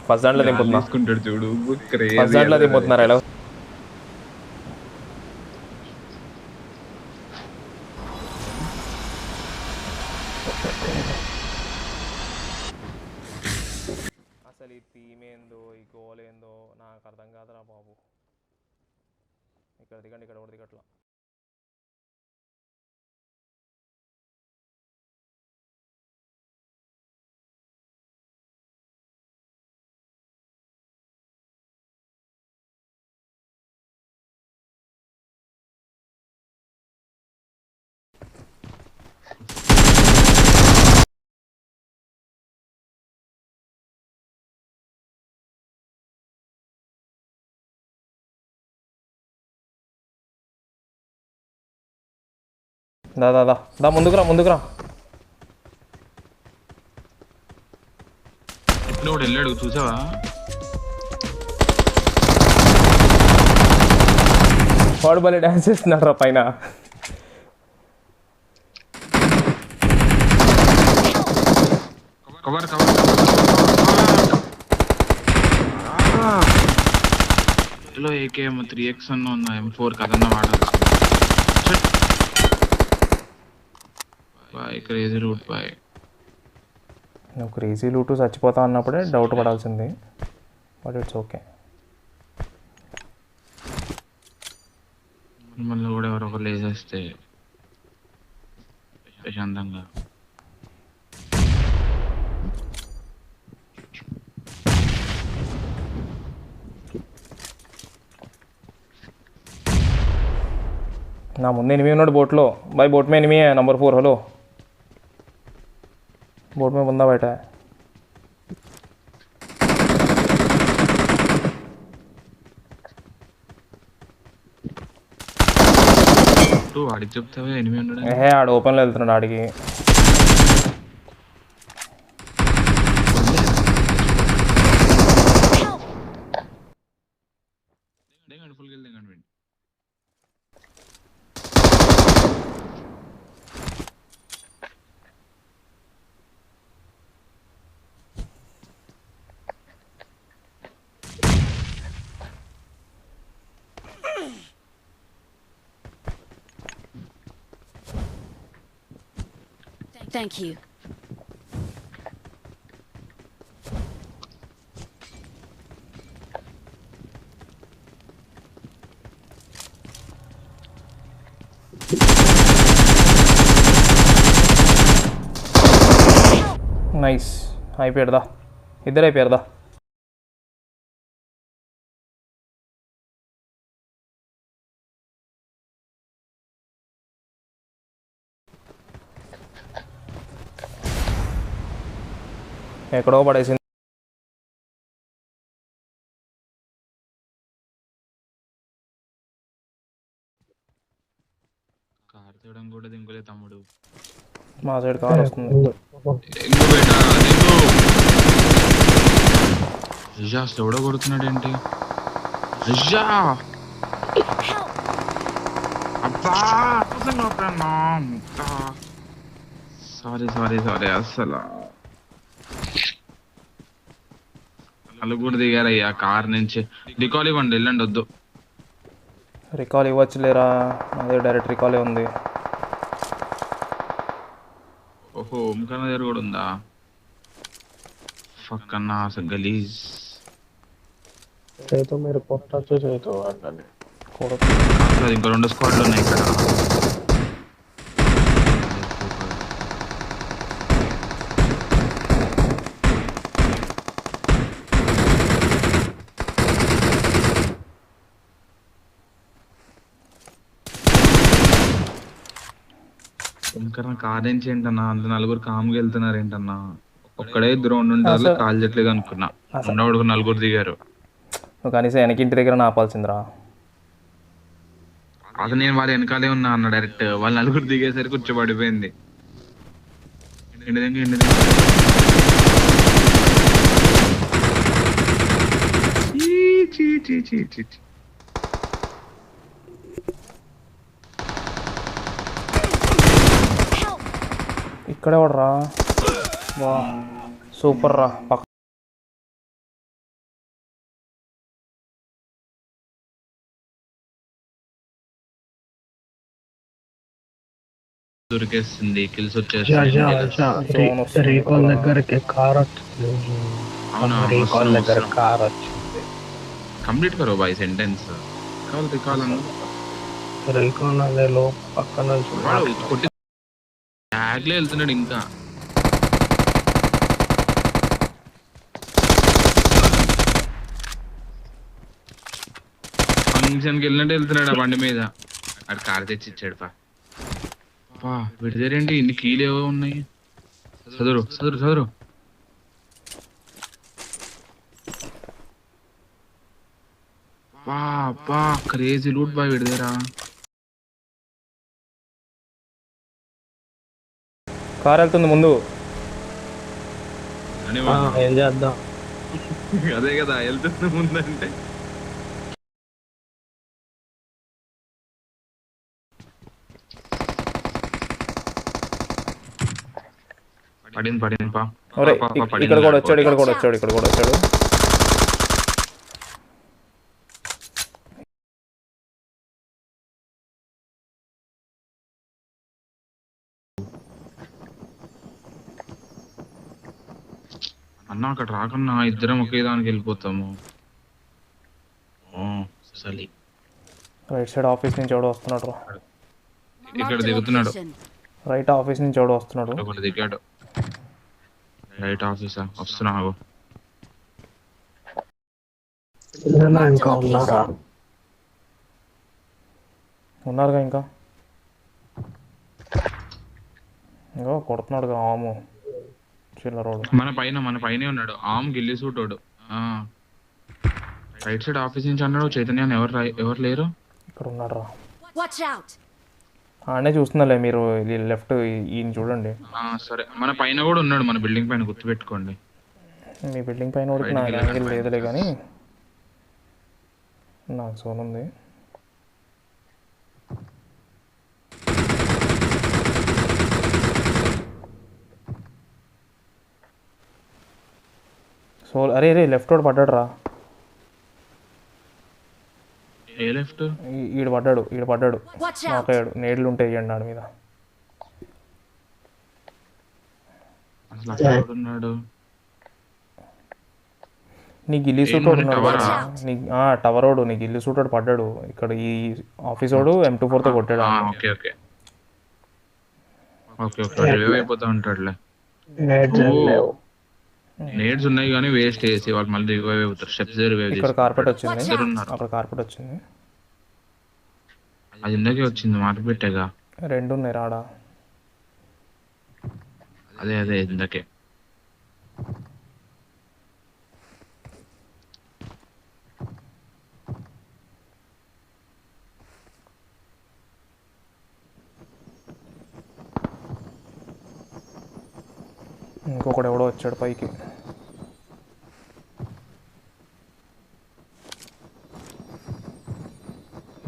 First దాంట్లో దింపుతున్నా. తీసుకుంటాడు చూడు, ఫస్ట్ దాంట్లో దింపుతున్నారు ఎలా అసలు ఈ థీమ్ ఏందో ఈ గోల్ ఏందో నాకు అర్థం కాదురా బాబు. ఇక్కడ దిగండి, ఇక్కడ కూడా దిగట్లా. దా ముందుకురా ముందుకురా. వెళ్ళాడు చూసావా? వాడు భలే డ్యాన్స్ చేస్తున్నాడు రా పైన. కవర్ కవర్ లో ఏకేఎం 3x అన్న ఉన్నా, M4 కదన్నా వాడాలి. Boy crazy route boy. నువ్వు క్రేజీ లూటు చచ్చిపోతా అన్నప్పుడే డౌట్ పడాల్సింది, బట్ ఇట్స్ ఓకే. మళ్ళీ కూడా ఎవరొకరు లేసేస్తే ప్రశాంతంగా. నా ముందు ఎనిమిది ఉన్నాడు बोट भाई बोट में एनिमी है नंबर 4. हेलो बोट में बंदा बैठा है. వాడికి చెప్తావే ఎనిమిది ఉన్నాడు. ఆడు ఓపెన్లో వెళ్తున్నాడు ఆడికి. Thank you. నైస్ అయిపోయాడుదా, ఇద్దరు అయిపోయారుదా. ఎక్కడో పడేసింది. కార్ తీయడం కూడా దింకులే తమ్ముడు. మా సైడ్ కార్ వస్తుంది. ఎవడో కొడుతున్నాడు ఏంటి? సారీ సారీ సారీ, అసలు వాళ్ళు కూడా దిగారయ్యా కార్ నుంచి. రికాల్ ఇవ్వండి, వెళ్ళండి. వద్దు రికాల్ ఇవ్వచ్చు లేరా, అదే డైరెక్ట్ రికాలే ఉంది. ఓహో ఓంకన్న దగ్గర కూడా ఉందా? ఫక్కన్నా అసలు గలీజ్. మీరు కొట్టచ్చు చేతో వాళ్ళని ఇంకా 2 స్క్వాడ్లు ఉన్నాయి ఇక్కడ. ఓంకన్న కార్ నుంచి ఏంటన్నా అంత నలుగురు కామ్గా వెళ్తున్నారు ఏంటన్నా? ఒక్కడే ద్రోణ్ ఉంటారు, కాల్ చెట్లుగా అనుకున్నా. ఉన్నవాడు 4 దిగారు. నువ్వు కనీసం వెనక ఇంటి దగ్గర ఆపాల్సిందిరా. అది నేను వాళ్ళ వెనకాలే ఉన్నా అన్న డైరెక్ట్. వాళ్ళు 4 దిగేసరికి కూర్చోబడిపోయింది. ఇక్కడే వాడు రా. వా సూపర్ రా. దొరికేస్తుంది కిల్స్ జా వచ్చేస్తున్నాయి జా ఇంకా. జా జోన్ వస్తుంది రీకాల్ ఇక్కడ. దగ్గరికి కార్ వచ్చింది. అవునా రీకాల్ వస్తున్నాం దగ్గర వస్తున్నాం కార్ వచ్చింది. కంప్లీట్ కరో బాయ్ సెంటెన్స్ రికాల్ అన్న రీకాల్ అదే లో పక్కన నుంచి వాడు మాట్లాడు. కొట్టి ట్యాగ్లే వెళ్తున్నాడు ఇంకా. ఫంక్షన్కి వెళ్ళినట్టు వెళ్తున్నాడు ఆ బండి మీద. అక్కడ కార్ తెచ్చి ఇచ్చాడు పా విడిదేరేంటి ఇన్ని కీలు ఏవో ఉన్నాయి. చదురు చదురు చదురు పా క్రేజీ లూట్ బాయ్ విడిదేరా. కార్ వెళ్తుంది ముందు. అని ఏం చేద్దాం? అదే కదా వెళ్తున్న ముందంటే. పడింది పడింది పా ఒరే పా, పా, పడింది ఇక్కడ కూడా వాడు. వచ్చాడు, ఇక్కడ కూడా వచ్చాడు, ఇక్కడ కూడా వచ్చాడు. అన్న అక్కడ రాకన్నా ఇద్దరం ఒకే దానికి వెళ్ళిపోతాము. సలి రైట్ సైడ్ ఆఫీస్ నుంచి ఎవడో వస్తున్నాడు రా. ఇక్కడ దిగుతున్నాడు. రైట్ ఆఫీస్ నుంచి ఎవడో వస్తున్నాడు. ఒకటి దిగాడు. రైట్ ఆఫీసా వస్తున్నావు. ఏదైనా ఇంకా ఉన్నారా? ఉన్నారుగా ఇంకా. ఇంకో కొడుతున్నాడుగా ఆము చిల్లరోడు. మన పైనే ఉన్నాడు ఆమ్ గిల్లి సూటోడు. రైట్ సైడ్ ఆఫీస్ నుంచి అన్నాడు చైతన్య అని. ఎవరు లేరు ఇక్కడ ఉన్నాడు రా. ఆడనే చూస్తున్నాలే మీరు. లెఫ్ట్ ఈయన చూడండి. సరే మన పైన కూడా ఉన్నాడు, మన బిల్డింగ్ పైన గుర్తుపెట్టుకోండి. మీ బిల్డింగ్ పైన కూడా నాకు యాంగిల్ లేదులే కానీ నాకు జోన్ ఉంది. సో అరే లెఫ్ట్ వాడు పడ్డాడు రా. ఏ లెఫ్ట్ ఈడు పడ్డాడు నాకయ్యాడు. నేడ్లు ఉంటాయి ఇవ్వండి ఆడి మీద. అసలు అక్కడ ఎవడు ఉన్నాడు? నీ గిల్లి సూట్ వాడు ఉన్నాడు టవరా? కదా. నీ టవర్ వాడు నీ గిల్లి సూట్ వాడు పడ్డాడు. ఇక్కడ ఈ ఆఫీస్ వాడు M24తో కొట్టాడు. Okay okay okay okay revive అయిపోతా ఉంటాడులే. నేడ్స్ ఏం లేవు. నేడ్స్ ఉన్నాయి కానీ వేస్ట్ చేసి వాళ్ళు మళ్ళీ రివైవ్ అవుతారు. స్టెప్స్ రివైవ్ ఇక్కడ కార్పెట్ వచ్చింది. ఇద్దరు ఉన్నారు. అక్కడ కార్పెట్ వచ్చింది. అది ఇందాకే వచ్చింది మార్పు పెట్టాగా. 2 ఉన్నాయి రాడా. అదే ఇందాకే. ఇంకొకడు ఎవడో వచ్చాడు పైకి.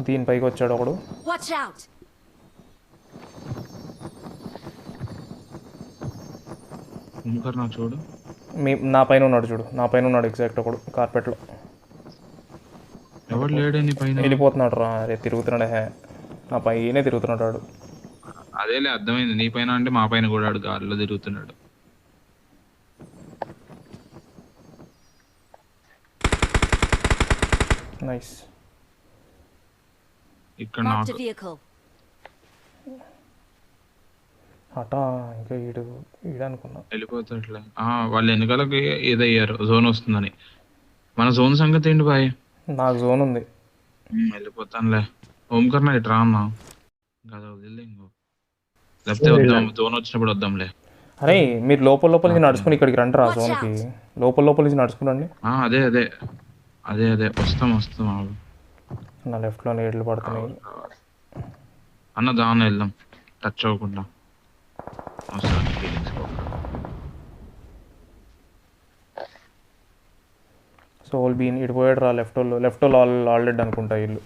దీనిపైకి వచ్చాడు ఒకడు. నా చూడు నా పైన ఉన్నాడు చూడు. నా పైన ఉన్నాడు ఎగ్జాక్ట్ ఒకడు కార్పెట్లో. ఎవరు లేడని పైన వెళ్ళిపోతున్నాడు రా. అరే తిరుగుతున్నాడు. నా పైనే తిరుగుతున్నాడు వాడు. అదేలే అర్థమైంది. నీ పైన అంటే మా పైన కూడా ఆడు గాల్లో తిరుగుతున్నాడు. నైస్. ఇక్కడ నాకు అటా ఇంకా ఈడనుకున్నా. వెళ్ళిపోతాడులే. వాళ్ళు వెనకాలకి ఏదయ్యారు జోన్ వస్తుందని. మన జోన్ సంగతి ఏంటి బాయ్? నాకు జోన్ ఉంది. వెళ్ళిపోతానులే. ఓంకర్ణ ఇటు రా అన్నా. కదా వదిలే ఇంకో. లేకపోతే వద్దాం, జోన్ వచ్చినప్పుడు వద్దాంలే. అరే మీరు లోపలికి నడుచుకుని ఇక్కడికి రండి రా జోన్కి. లోపల నుంచి నడుచుకురండి. అదే వస్తాం నా లెఫ్ట్లో నీళ్ళు పడుతున్నాయి. అన్న దాని వెళ్దాం టచ్ అవ్వకుండా. సోల్ బీన్ ఇటు పోయాడు రా. లెఫ్ట్ వాళ్ళు ఆల్రెడీ అనుకుంటా ఇల్లు.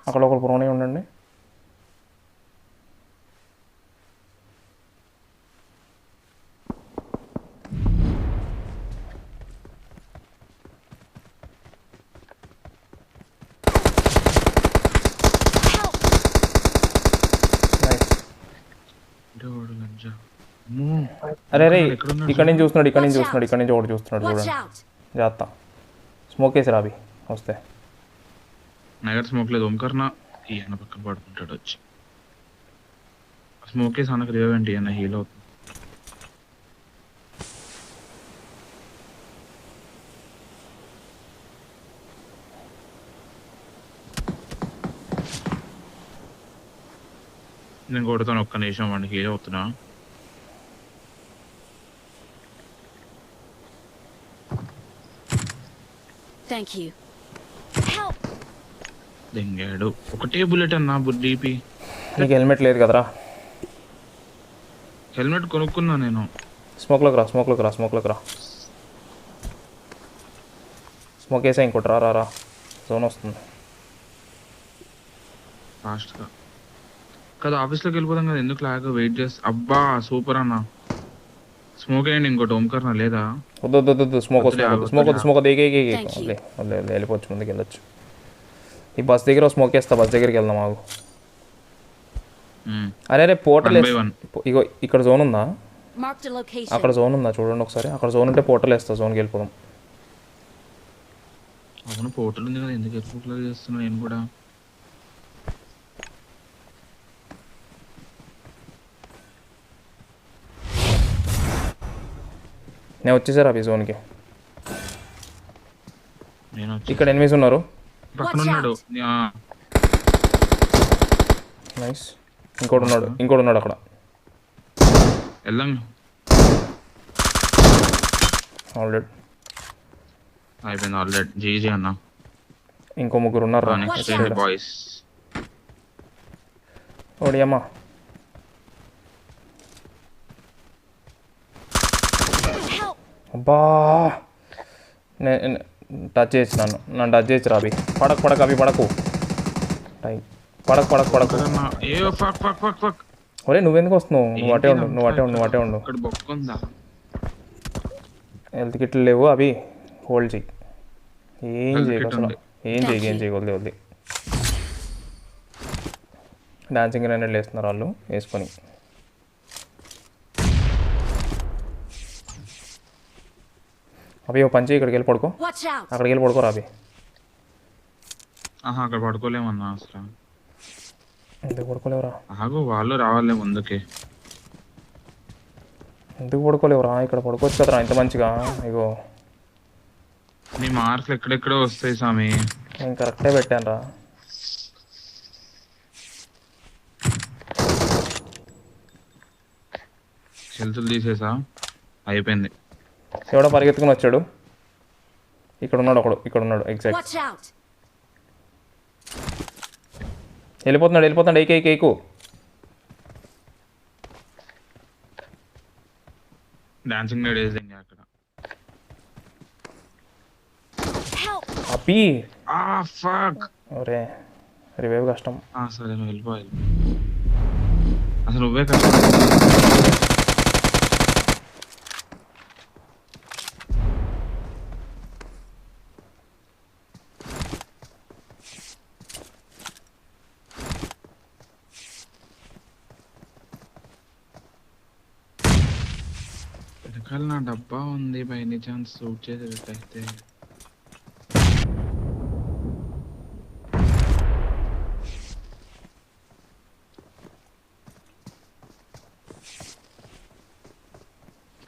అక్కడ ఒకరు ప్రోనే ఉండండి. అరే అరే ఇక్కడ నుంచి చూస్తున్నాడు, ఇక్కడ నుంచి చూస్తున్నాడు, ఇక్కడ నుంచి ఒకటి చూస్తున్నాడు Watch చూడండి. out! జాగ్రత్త, స్మోక్ వేసి రాబి వస్తే. నగర్ స్మోక్ లేదు ఓంకర్ నా ఈ అన్న పక్కన పడుకుంటాడు వచ్చి స్మోక్ వేసి అన్నకు రివైవ్ ఏంటి అన్న హీల్ అవుతుంది. నేను కొడతాను ఒక్క నిమిషం వాడిని హీల్ అవుతున్నా. Thank you. Help! దెంగాడు ఒకటే బుల్లెట్ అన్న డీపీ. నీకు హెల్మెట్ లేదు కదరా. హెల్మెట్ కొనుక్కున్నా నేను. స్మోక్లోకి రా, స్మోక్లోకి రా, స్మోక్లోకి రా. స్మోక్ వేసా ఇంకోటి రా రా రా, జోన్ వస్తుంది. ఫాస్ట్గా కదా ఆఫీస్లోకి వెళ్ళిపోతాం కదా, ఎందుకు లాగా వెయిట్ చేస్తా. అబ్బా సూపర్ అన్న. స్మోక్ అయ్యండి ఇంకోటి ఓంకర్ నా లేదా. వద్దు వద్దు వద్దు, స్మోక్ వద్దు, స్మోక్ వద్దు, స్మోక్ వద్దు, స్మోక్ వద్దు, Thank you. వద్దు వద్దు, వెళ్ళిపోవచ్చు, ముందుకు వెళ్ళొచ్చు. ఈ బస్ దగ్గర స్మోక్ వేస్తా, బస్ దగ్గరికి వెళ్దాం ఆగు. అరే అరే పోర్టల్ 1 by 1. ఇగో ఇక్కడ జోన్ ఉందా, Marked a location. అక్కడ జోన్ ఉందా చూడండి ఒకసారి. అక్కడ జోన్ ఉంటే పోర్టల్ వేస్తా, జోన్కి వెళ్ళిపోదాం. అవును పోర్టల్ ఉంది కదా, ఎందుకు ఎప్పుడు చేస్తున్నా నేను కూడా. నేను వచ్చేసారు అవి జోన్కి. నేను వచ్చి ఇక్కడ ఎనిమిస్ ఉన్నారు. పక్కన ఉన్నాడు. నైస్. ఇంకోటి ఉన్నాడు, ఇంకోటి ఉన్నాడు అక్కడ. వెళ్దాం. ఆల్రెడీ అయిపోయింది ఆల్రెడీ. జీజీ అన్న. ఇంకో ముగ్గురు ఉన్నారు. Next boys. ఓడి అమ్మా, Help! అబ్బా నేను టచ్ చేయొచ్చు, నన్ను టచ్ చేయొచ్చు రాబి. పడకు పడకు అవి పడకు, పడకు పడకు పడకు. ఏ ఫక్ ఫక్ ఫక్ ఫక్. ఒరే నువ్వెందుకు వస్తున్నావు, నువ్వు అటే ఉండు, నువ్వు అటే ఉండు, నువ్వు అటే ఉండు. ఇక్కడ బొక్క ఉందా. హెల్త్ కిట్లు లేవు, అవి హోల్డ్ చెయ్యి. ఏం Health చేయకు kit అసలు, ఉంది. ఏం చేయకు, ఏం చేయకు, వద్దు వద్దు. డాన్సింగ్ గ్రైండర్లు వేస్తున్నారు వాళ్ళు వేసుకొని. అవి ఓ పంచి ఇక్కడికి వెళ్ళి పడుకో, Watch out! అక్కడికి వెళ్ళి పడుకో రాబి. ఆహా అక్కడ పడుకోలేమన్నా అసలు. ఎందుకు పడుకోలేవురా, ఆగు వాళ్ళు రావాలి ముందుకి. ఎందుకు పడుకోలేవురా, ఇక్కడ పడుకోవచ్చు కదరా ఇంత మంచిగా. ఇగో నీ మార్కులు ఎక్కడెక్కడో వస్తాయి స్వామి. నేను కరెక్టే పెట్టాను రా. హెల్తులు తీసేసా అయిపోయింది. ఎవడో పరిగెత్తుకుని వచ్చాడు. ఇక్కడ ఉన్నాడు ఒకడు, ఇక్కడ ఉన్నాడు ఎగ్జాక్ట్. Watch out! వెళ్ళిపోతున్నాడు, వెళ్ళిపోతున్నాడు. ఏకే ఏకు డాన్సింగ్ నడేసింది అక్కడ. Help! అప్పి. ఆ ఫక్. ఒరే రివైవ్ కష్టం. సరే నువ్వు వెళ్ళిపోవాలి. అసలు నువ్వే కష్టం. వెనకాల నా డబ్బా ఉంది, బై ఎనీ ఛాన్స్ సూట్ చేసేటట్టయితే.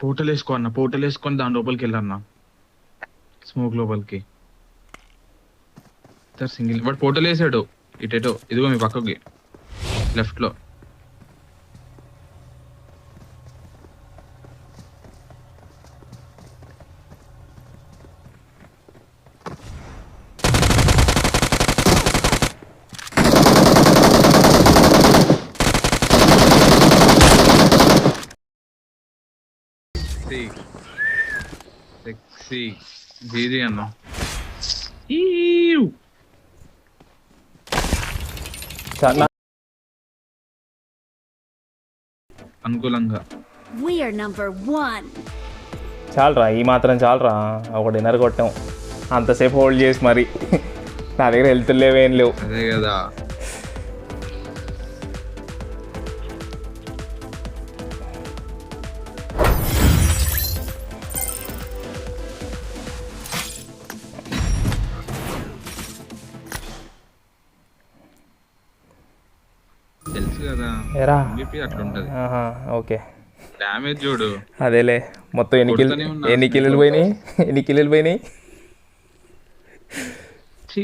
పోర్టల్ వేసుకో అన్న, పోర్టల్ వేసుకొని దాని లోపలికి వెళ్ళన్నా, స్మోక్ లోపలికి. సింగిల్ బట్ పోర్టల్ వేసాడు ఇటేటో, ఇదిగో మీ పక్కకి లెఫ్ట్ లో. సెక్సీ జీజీ అన్న. అనుకూలంగా We are number 1. చాలరా, ఈ మాత్రం చాలరా. ఒక డిన్నర్ కొట్టాం, అంతసేపు హోల్డ్ చేసి మరి. నా దగ్గర హెల్త్ లేవేం లేవు. అదే కదా. ఎరా MVP అట్లుంటది. ఆహా, ఓకే డ్యామేజ్ చూడు. అదేలే మొత్తం కొడుతూనే ఉన్నా ఎన్ని కిల్లులు పోయినాయి. ఛీ